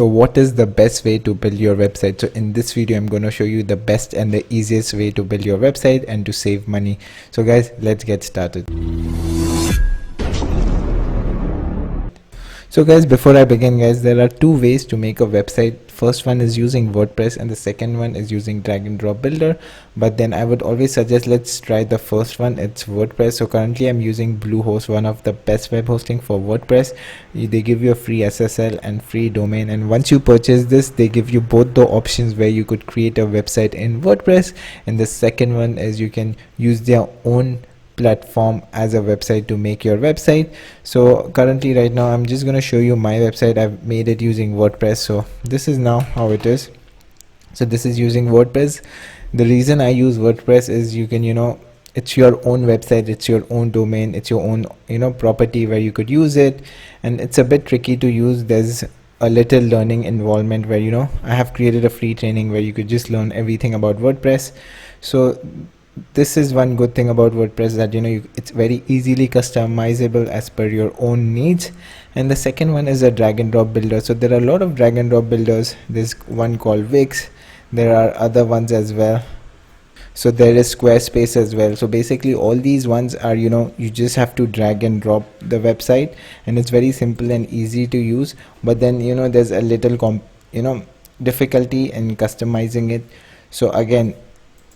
So what is the best way to build your website? So in this video, I'm going to show you the best and the easiest way to build your website and to save money. So guys, let's get started. So guys, before I begin guys, there are two ways to make a website. First one is using WordPress and the second one is using drag and drop builder. But then I would always suggest let's try the first one. It's WordPress. So currently I'm using Bluehost, one of the best web hosting for WordPress. They give you a free SSL and free domain, and once you purchase this, they give you both the options where you could create a website in WordPress, and the second one is you can use their own platform as a website to make your website. So currently right now I'm just going to show you my website. I've made it using WordPress. So this is now how it is. So this is using WordPress. The reason I use WordPress is you can, it's your own website, it's your own domain, it's your own, property where you could use it, and it's a bit tricky to use. There's a little learning involvement where, I have created a free training where you could just learn everything about WordPress. So this is one good thing about WordPress, that it's very easily customizable as per your own needs. And the second one is a drag and drop builder. So there are a lot of drag and drop builders. There's one called Wix, there are other ones as well. So there is Squarespace as well. So basically all these ones are, you just have to drag and drop the website, and it's very simple and easy to use. But then there's a little difficulty in customizing it. So again,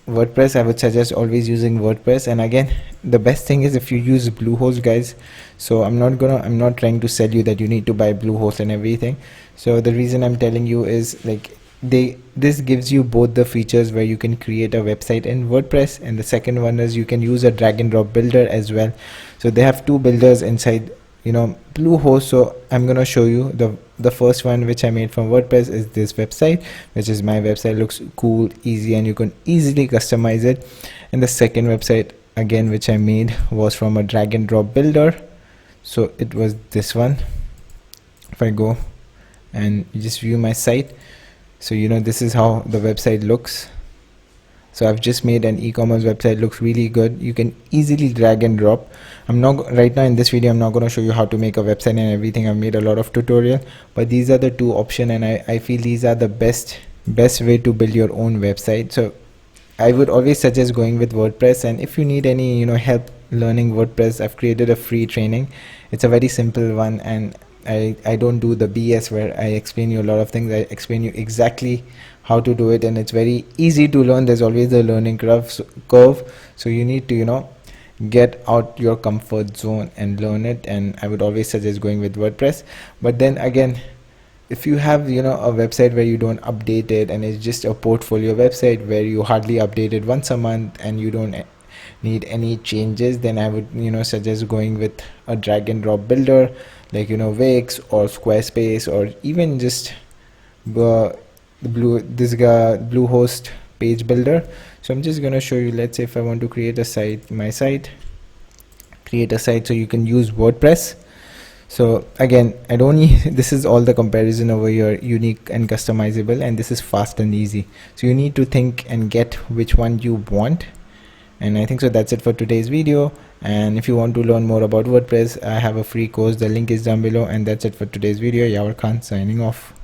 WordPress, I would suggest always using WordPress. And again, the best thing is if you use Bluehost guys. So I'm not trying to sell you that you need to buy Bluehost and everything. So the reason I'm telling you is like this gives you both the features where you can create a website in WordPress, and the second one is you can use a drag and drop builder as well. So they have two builders inside Bluehost. So I'm gonna show you the first one which I made from WordPress is this website, which is my website. Looks cool, easy, and you can easily customize it. And the second website again which I made was from a drag and drop builder. So it was this one. If I go and you just view my site, so this is how the website looks. So I've just made an e-commerce website, looks really good. You can easily drag and drop. I'm not right now in this video, I'm not going to show you how to make a website and everything. I've made a lot of tutorial, but these are the two options, and I feel these are the best way to build your own website. So I would always suggest going with WordPress. And if you need any help learning WordPress, I've created a free training. It's a very simple one, and I don't do the BS where I explain you a lot of things. I explain you exactly how to do it, and it's very easy to learn. There's always a learning curve. So you need to get out your comfort zone and learn it. And I would always suggest going with WordPress. But then again, if you have a website where you don't update it, and it's just a portfolio website where you hardly update it once a month and you don't need any changes, then I would suggest going with a drag and drop builder like Wix or Squarespace, or even just Bluehost page builder. So I'm just going to show you. Let's say if I want to create a site, create a site, so you can use WordPress. So again, I don't need this is all the comparison over here, unique and customizable, and this is fast and easy. So you need to think and get which one you want. And I think so that's it for today's video. And if you want to learn more about WordPress, I have a free course, the link is down below. And that's it for today's video. Yavar Khan signing off.